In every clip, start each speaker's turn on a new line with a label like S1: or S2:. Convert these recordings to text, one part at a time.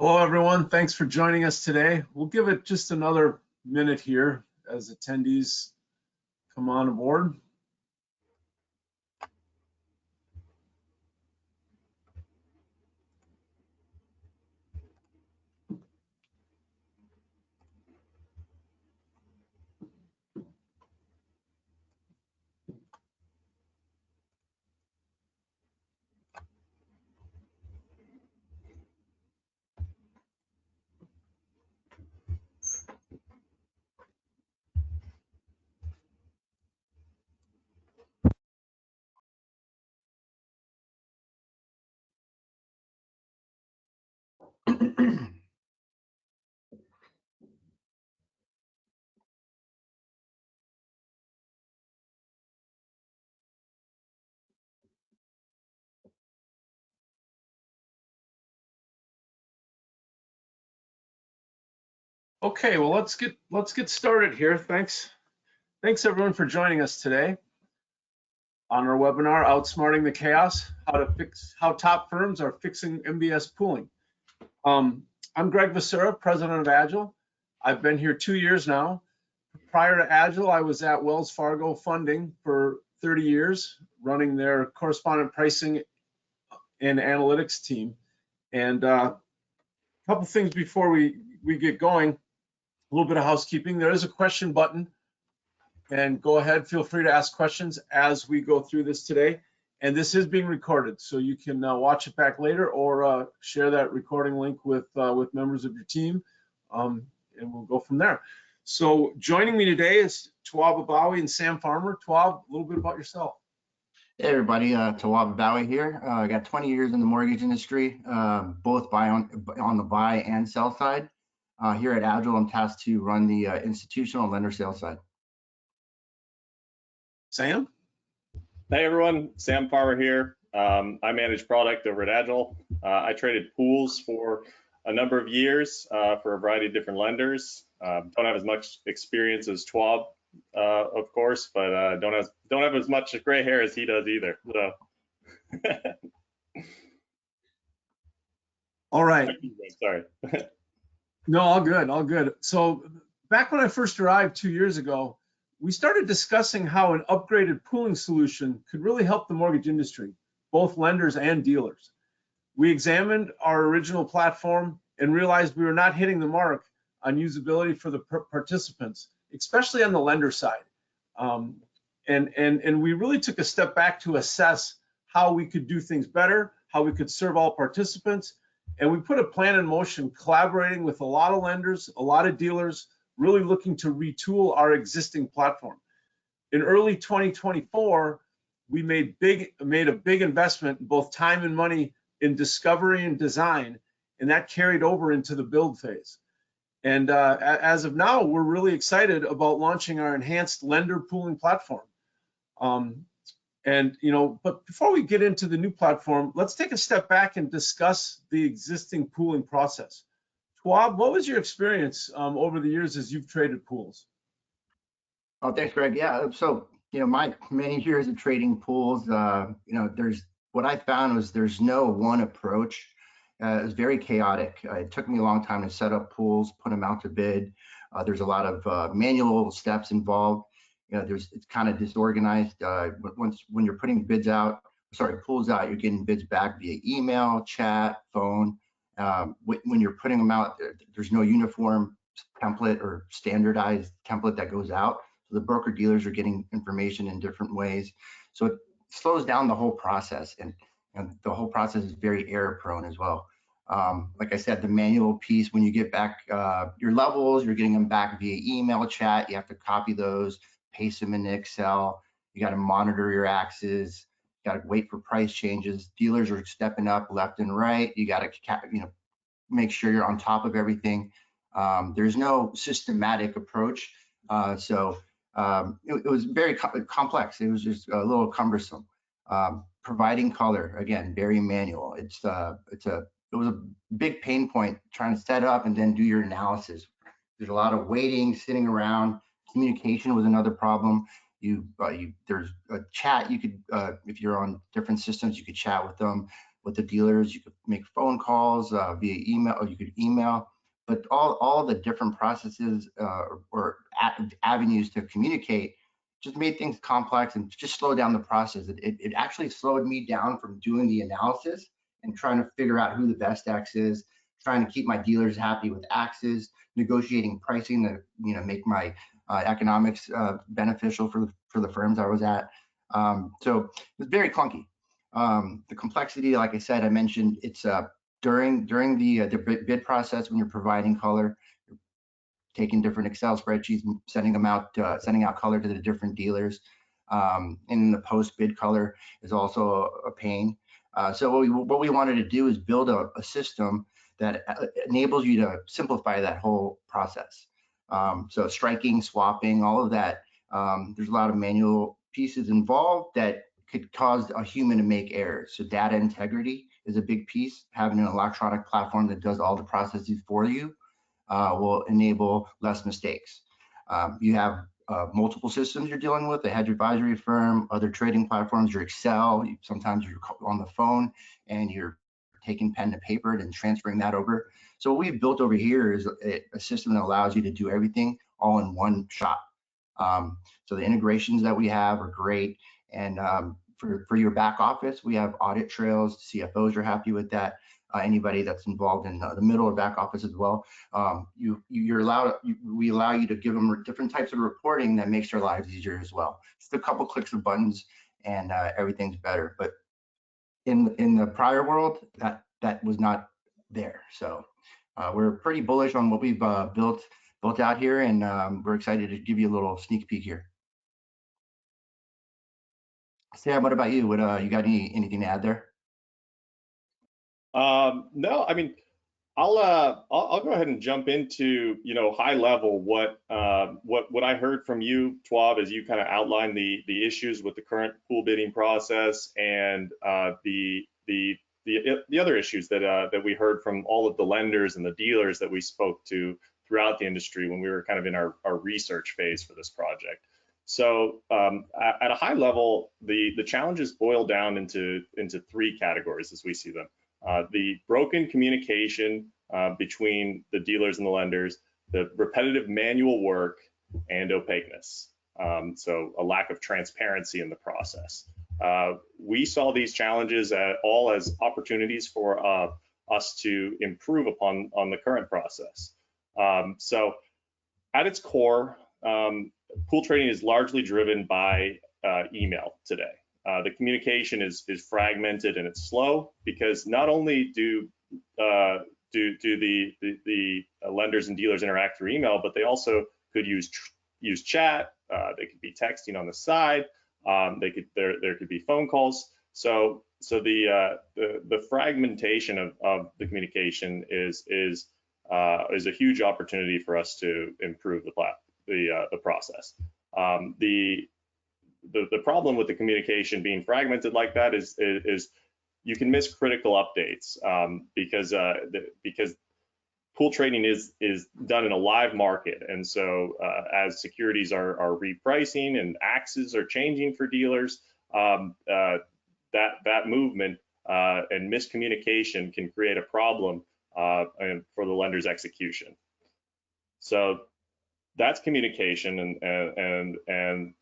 S1: Hello, everyone. Thanks for joining us today. We'll give it just another minute here as attendees come on board. Okay, well, let's get started here. Thanks everyone for joining us today on our webinar, Outsmarting the Chaos: How Top Firms Are Fixing MBS Pooling. I'm Greg Vacura, president of Agile. I've been here 2 years now. Prior to Agile, I was at Wells Fargo Funding for 30 years, running their correspondent pricing and analytics team. And a couple things before we get going. A little bit of housekeeping. There is a question button, and go ahead, feel free to ask questions as we go through this today. And this is being recorded, so you can watch it back later or share that recording link with members of your team, and we'll go from there. So joining me today is Tawab Abawi and Sam Farmer. Tawab, a little bit about yourself.
S2: Hey everybody, Tawab Abawi here. I got 20 years in the mortgage industry, both on the buy and sell side. Here at Agile, I'm tasked to run the institutional and lender sales side.
S1: Sam?
S3: Hey everyone, Sam Farmer here. I manage product over at Agile. I traded pools for a number of years for a variety of different lenders. Don't have as much experience as Tawab, of course, but don't have as much gray hair as he does either. So.
S1: All right.
S3: Sorry.
S1: No, all good, all good. So back when I first arrived 2 years ago, we started discussing how an upgraded pooling solution could really help the mortgage industry, both lenders and dealers. We examined our original platform and realized we were not hitting the mark on usability for the participants, especially on the lender side. And we really took a step back to assess how we could do things better, how we could serve all participants. And we put a plan in motion, collaborating with a lot of lenders, a lot of dealers, really looking to retool our existing platform. In early 2024, we made a big investment in both time and money in discovery and design, and that carried over into the build phase. And as of now, we're really excited about launching our enhanced lender pooling platform. But before we get into the new platform, let's take a step back and discuss the existing pooling process. Tawab, what was your experience over the years as you've traded pools?
S2: Oh, thanks, Greg. Yeah, so my many years of trading pools, what I found was there's no one approach. It was very chaotic. It took me a long time to set up pools, put them out to bid. There's a lot of manual steps involved. It's kind of disorganized. When you're putting pools out, you're getting bids back via email, chat, phone. When you're putting them out, there's no uniform template or standardized template that goes out. So the broker dealers are getting information in different ways. So it slows down the whole process, and the whole process is very error prone as well. Like I said, the manual piece, when you get back your levels, you're getting them back via email, chat. You have to copy those, paste them into Excel. You got to monitor your axes. You got to wait for price changes. Dealers are stepping up left and right. You got to make sure you're on top of everything. There's no systematic approach, so it was very complex. It was just a little cumbersome. Providing color, again, very manual. It was a big pain point trying to set up and then do your analysis. There's a lot of waiting, sitting around. Communication was another problem. There's a chat. You could, if you're on different systems, you could chat with them. with the dealers. You could make phone calls via email, or you could email. But all the different processes or avenues to communicate just made things complex and just slowed down the process. It actually slowed me down from doing the analysis and trying to figure out who the best X is, trying to keep my dealers happy with axes, negotiating pricing that make my economics beneficial for the firms I was at. So it was very clunky. The complexity, like I said, I mentioned, it's during the bid process when you're providing color, you're taking different Excel spreadsheets and sending out color to the different dealers. And the post bid color is also a pain. So what we wanted to do is build a system that enables you to simplify that whole process. So striking, swapping, all of that. There's a lot of manual pieces involved that could cause a human to make errors. So data integrity is a big piece. Having an electronic platform that does all the processes for you will enable less mistakes. You have multiple systems you're dealing with, a hedge advisory firm, other trading platforms, your Excel, sometimes you're on the phone and you're taking pen to paper and transferring that over. So what we've built over here is a system that allows you to do everything all in one shot. So the integrations that we have are great. And for your back office, we have audit trails. CFOs are happy with that. Anybody that's involved in the middle or back office as well, we allow you to give them different types of reporting that makes their lives easier as well. Just a couple clicks of buttons and everything's better. But in the prior world, that was not there. So we're pretty bullish on what we've built out here, and we're excited to give you a little sneak peek here. Sam, what about you? What you got anything to add there?
S3: No, I mean, I'll go ahead and jump into high level what I heard from you, Tawab, as you kind of outlined the issues with the current pool bidding process and the other issues that we heard from all of the lenders and the dealers that we spoke to throughout the industry when we were kind of in our research phase for this project. So at a high level, the challenges boil down into three categories as we see them. The broken communication between the dealers and the lenders, the repetitive manual work, and opaqueness. So a lack of transparency in the process. We saw these challenges all as opportunities for us to improve upon the current process. So at its core, pool trading is largely driven by email today. The communication is fragmented and it's slow because not only do the lenders and dealers interact through email, but they also could use chat. They could be texting on the side. There could be phone calls. So the fragmentation of the communication is a huge opportunity for us to improve the process. The problem with the communication being fragmented like that is you can miss critical updates because pool trading is done in a live market, and so as securities are repricing and axes are changing for dealers, that movement and miscommunication can create a problem for the lender's execution. So that's communication and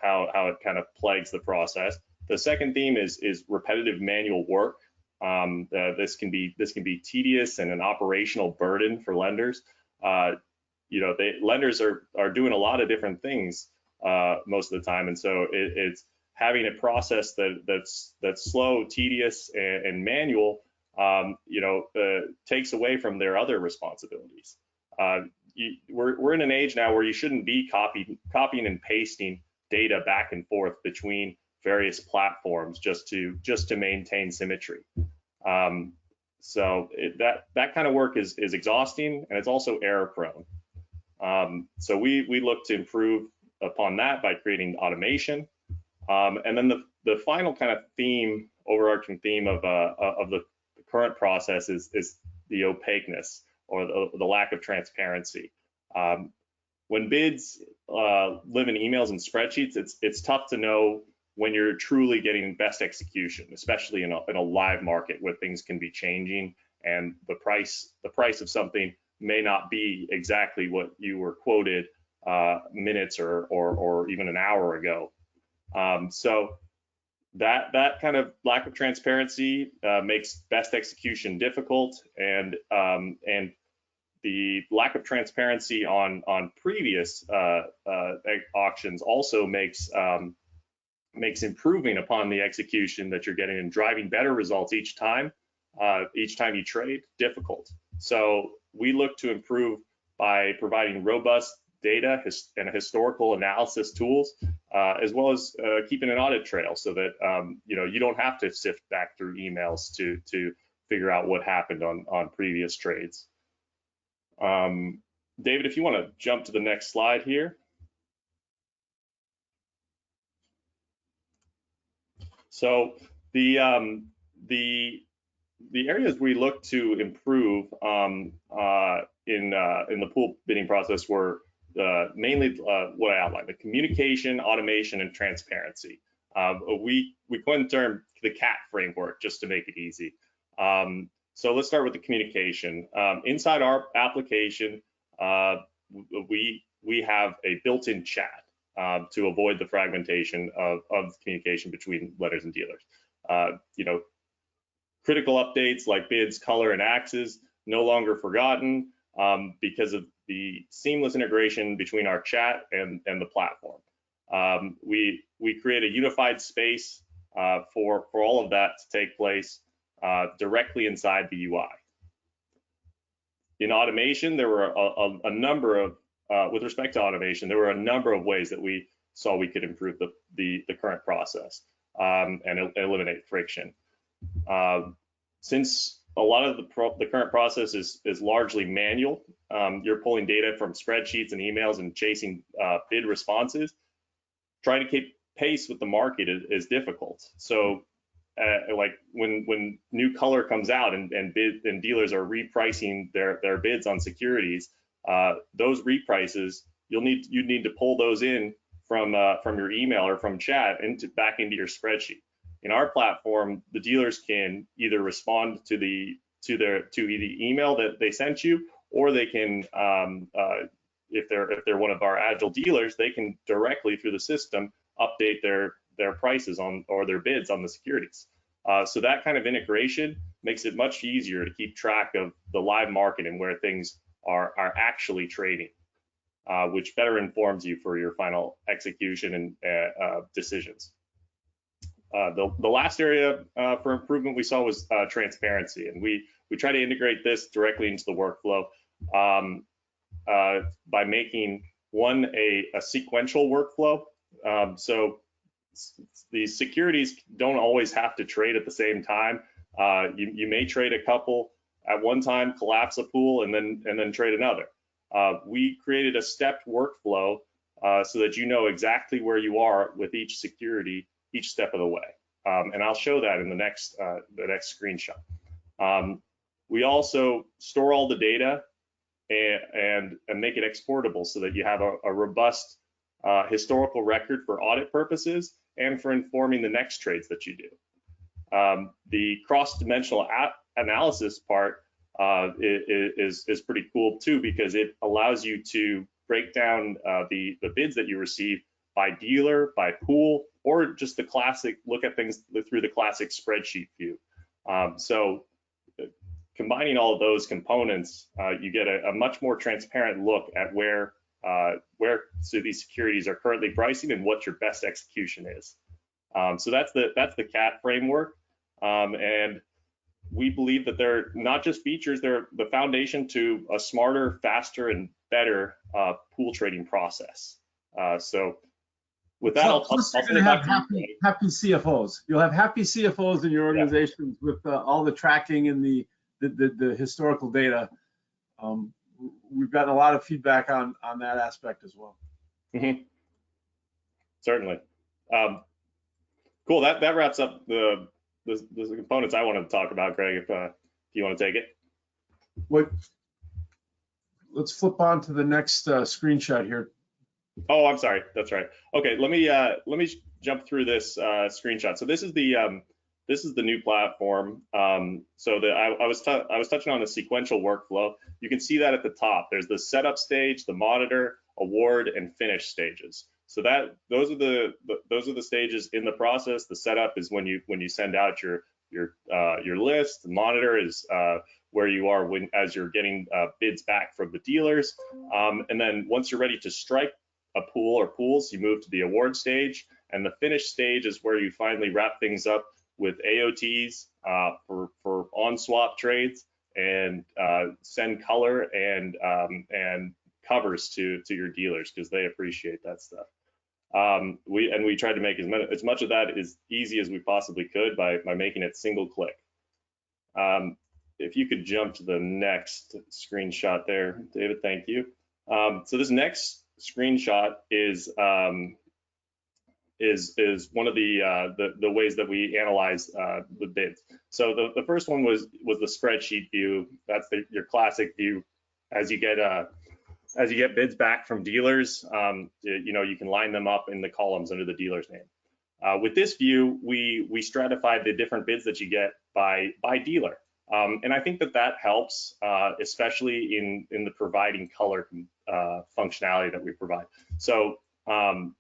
S3: how it kind of plagues the process. The second theme is repetitive manual work. This can be tedious and an operational burden for lenders. Lenders are doing a lot of different things most of the time, and so it's having a process that's slow, tedious, and manual. Takes away from their other responsibilities. We're in an age now where you shouldn't be copying and pasting data back and forth between various platforms just to maintain symmetry. So that kind of work is exhausting, and it's also error prone. So we look to improve upon that by creating automation. And then the final kind of theme, overarching theme of the current process is the opaqueness or the lack of transparency. When bids live in emails and spreadsheets, it's tough to know when you're truly getting best execution, especially in a live market where things can be changing and the price of something may not be exactly what you were quoted minutes or even an hour ago. So that kind of lack of transparency makes best execution difficult, and the lack of transparency on previous auctions also makes improving upon the execution that you're getting and driving better results each time you trade difficult. So we look to improve by providing robust data and historical analysis tools, as well as keeping an audit trail so that you don't have to sift back through emails to figure out what happened on previous trades. David, if you want to jump to the next slide here. So the areas we look to improve in the pool bidding process were mainly what I outlined: the communication, automation, and transparency. We coined the term the CAT framework just to make it easy. So let's start with the communication. Inside our application, we have a built-in chat to avoid the fragmentation of communication between letters and dealers. Critical updates like bids, color, and axes no longer forgotten because of the seamless integration between our chat and the platform. We create a unified space for all of that to take place directly inside the UI. In automation, there were a number of, with respect to automation, there were a number of ways that we saw we could improve the current process and eliminate friction. Since a lot of the current process is largely manual, you're pulling data from spreadsheets and emails and chasing bid responses. Trying to keep pace with the market is difficult. So like when new color comes out and dealers are repricing their bids on securities, those reprices you'd need to pull those in from your email or from chat back into your spreadsheet. In our platform, the dealers can either respond to the email that they sent you, or they can, if they're one of our Agile dealers, they can directly through the system update their prices or their bids on the securities. So that kind of integration makes it much easier to keep track of the live market and where things are actually trading, which better informs you for your final execution and decisions. The last area for improvement we saw was transparency, and we try to integrate this directly into the workflow by making a sequential workflow. So these securities don't always have to trade at the same time. You may trade a couple at one time, collapse a pool, and then trade another. We created a stepped workflow so that you know exactly where you are with each security each step of the way. And I'll show that in the next screenshot. We also store all the data and make it exportable so that you have a robust historical record for audit purposes and for informing the next trades that you do. The cross-dimensional analysis part is pretty cool too, because it allows you to break down the bids that you receive by dealer, by pool, or just the classic, look at things through the classic spreadsheet view. So combining all of those components, you get a much more transparent look at where these securities are currently pricing and what your best execution is. So that's the CAT framework, and we believe that they're not just features; they're the foundation to a smarter, faster, and better pool trading process. So with that, I'll
S1: you're going to have happy CFOs. You'll have happy CFOs in your organizations with all the tracking and the historical data. We've gotten a lot of feedback on that aspect as well.
S3: Mm-hmm. Certainly. Cool. That wraps up the components I wanted to talk about, Greg. If you want to take it.
S1: Let's flip on to the next screenshot here.
S3: Oh, I'm sorry. That's right. Okay, let me jump through this screenshot. So this is the new platform. So I was touching on the sequential workflow. You can see that at the top. There's the setup stage, the monitor, award, and finish stages. So those are the stages in the process. The setup is when you send out your list. The monitor is where you are as you're getting bids back from the dealers. And then once you're ready to strike a pool or pools, you move to the award stage, and the finish stage is where you finally wrap things up with AOTs for on swap trades and send color and covers to your dealers because they appreciate that stuff. We tried to make as much of that as easy as we possibly could by making it single click. If you could jump to the next screenshot there, David, thank you. So this next screenshot is one of the ways that we analyze the bids. So the first one was the spreadsheet view. That's your classic view. As you get bids back from dealers, you can line them up in the columns under the dealer's name. With this view, we stratified the different bids that you get by dealer. And I think that helps, especially in the providing color functionality that we provide. So by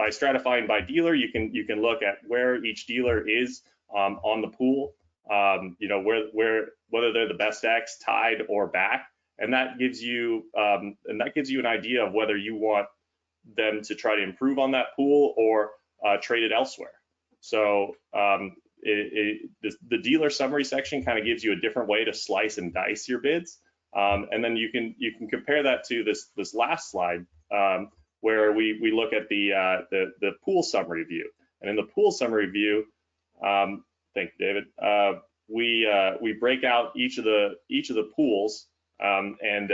S3: stratifying by dealer, you can look at where each dealer is on the pool, whether they're the best X, tied, or back, and that gives you an idea of whether you want them to try to improve on that pool or trade it elsewhere. So the dealer summary section kind of gives you a different way to slice and dice your bids, and then you can compare that to this last slide where we look at the pool summary view. And in the pool summary view, thank you, David. We break out each of the pools and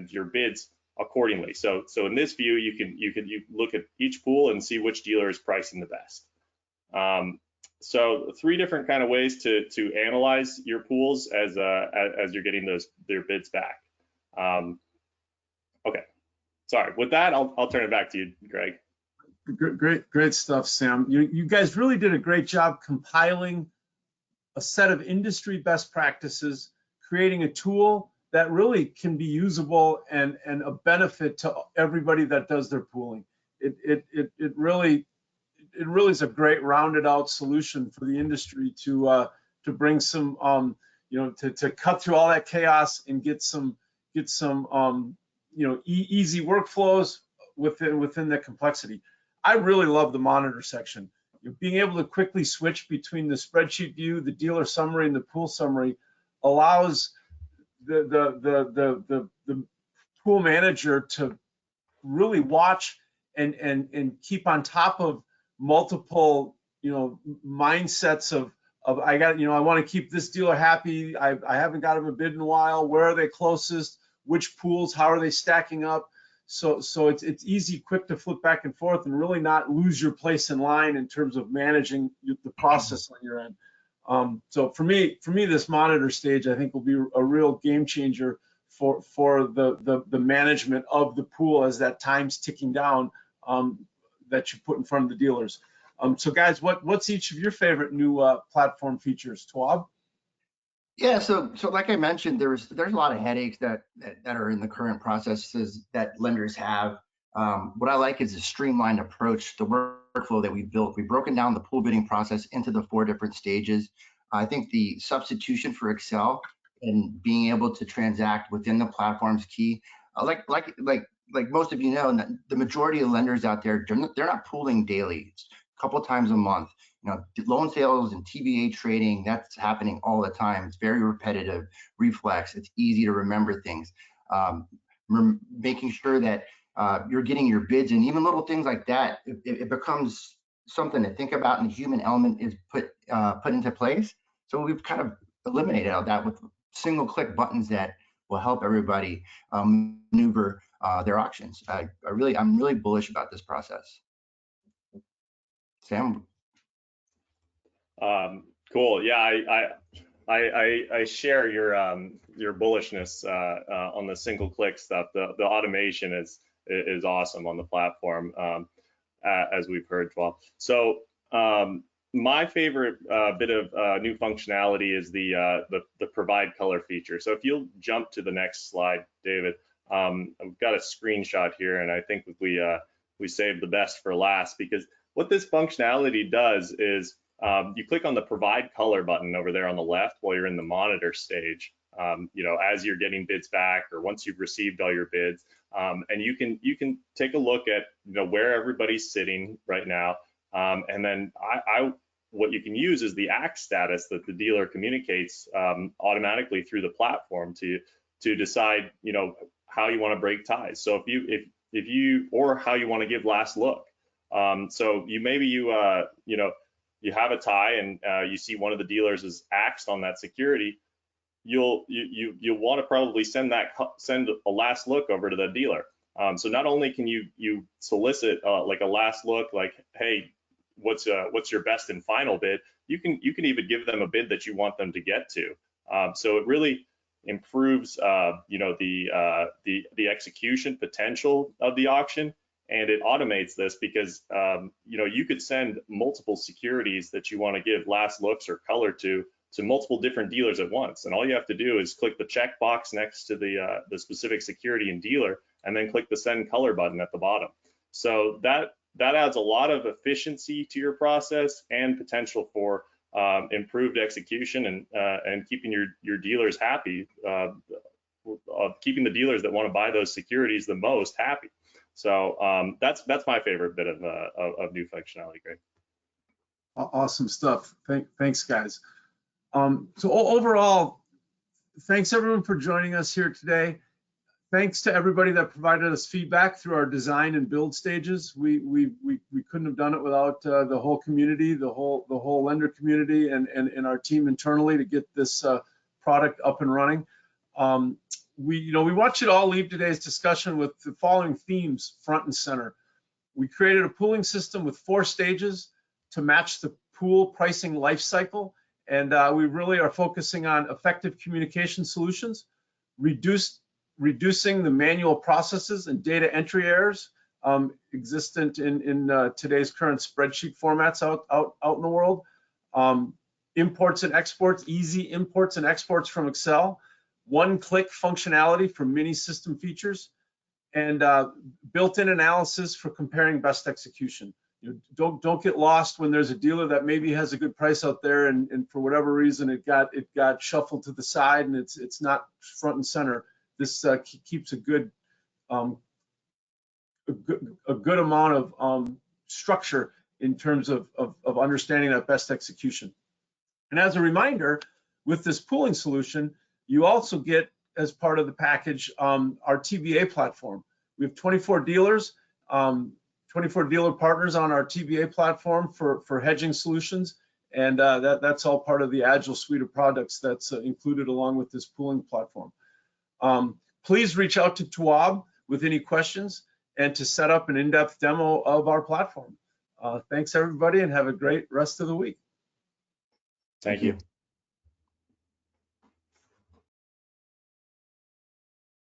S3: your bids accordingly. So in this view, you look at each pool and see which dealer is pricing the best. So 3 different kind of ways to analyze your pools as you're getting their bids back. Okay, sorry. With that, I'll turn it back to you, Greg.
S1: Great stuff, Sam. You guys really did a great job compiling a set of industry best practices, creating a tool that really can be usable and a benefit to everybody that does their pooling. It really is a great rounded out solution for the industry to bring some to cut through all that chaos and get some easy workflows within the complexity. I really love the monitor section. Being able to quickly switch between the spreadsheet view, the dealer summary, and the pool summary allows the pool manager to really watch and keep on top of multiple mindsets of I want to keep this dealer happy. I haven't got him a bid in a while. Where are they closest? Which pools? How are they stacking up? So it's easy, quick to flip back and forth and really not lose your place in line in terms of managing the process on your end. So for me, this monitor stage I think will be a real game changer for the management of the pool as that time's ticking down that you put in front of the dealers. So guys, what's each of your favorite new platform features? Tawab?
S2: Yeah, so like I mentioned, there's a lot of headaches that are in the current processes that lenders have. What I like is a streamlined approach, the workflow that we built. We've broken down the pool bidding process into the 4 different stages. I think the substitution for Excel and being able to transact within the platform is key. Like most of you know, the majority of lenders out there, they're not pooling daily. It's a couple times a month. Loan sales and TBA trading, that's happening all the time. It's very repetitive, reflex. It's easy to remember things. Making sure that you're getting your bids, and even little things like that, it becomes something to think about, and the human element is put into place. So we've kind of eliminated all that with single click buttons that will help everybody maneuver their auctions. I'm really bullish about this process. Sam?
S3: Cool. Yeah, I share your bullishness on the single click stuff. The automation is awesome on the platform, as we've heard, Tawab. So my favorite bit of new functionality is the provide color feature. So if you'll jump to the next slide, David, I've got a screenshot here, and I think we saved the best for last, because what this functionality does is you click on the provide color button over there on the left while you're in the monitor stage, as you're getting bids back or once you've received all your bids, and you can take a look at where everybody's sitting right now, and then what you can use is the ACT status that the dealer communicates automatically through the platform to decide how you want to break ties. So if you or how you want to give last look. So you have a tie and you see one of the dealers is axed on that security, you'll want to probably send a last look over to the dealer. So not only can you solicit like a last look, like, hey, what's your best and final bid, you can even give them a bid that you want them to get to. So it really improves the execution potential of the auction. And it automates this because you could send multiple securities that you want to give last looks or color to multiple different dealers at once. And all you have to do is click the check box next to the specific security and dealer, and then click the send color button at the bottom. So that adds a lot of efficiency to your process and potential for improved execution and keeping your dealers happy, keeping the dealers that want to buy those securities the most happy. So that's my favorite bit of new functionality, Greg.
S1: Awesome stuff. Thanks, guys. So overall, thanks everyone for joining us here today. Thanks to everybody that provided us feedback through our design and build stages. We couldn't have done it without the whole community, the whole lender community, and our team internally to get this product up and running. We want you to all leave today's discussion with the following themes front and center. We created a pooling system with 4 stages to match the pool pricing life cycle, and we really are focusing on effective communication solutions, reducing the manual processes and data entry errors existent in today's current spreadsheet formats out in the world, imports and exports, easy imports and exports from Excel, one-click functionality for mini system features, and built-in analysis for comparing best execution. Don't get lost when there's a dealer that maybe has a good price out there, and for whatever reason it got shuffled to the side and it's not front and center. This keeps a good amount of structure in terms of understanding that best execution. And as a reminder, with this pooling solution, you also get, as part of the package, our TBA platform. We have 24 dealers, 24 dealer partners on our TBA platform for hedging solutions, and that's all part of the Agile suite of products that's included along with this pooling platform. Please reach out to Tawab with any questions and to set up an in-depth demo of our platform. Thanks everybody, and have a great rest of the week.
S3: Thank you.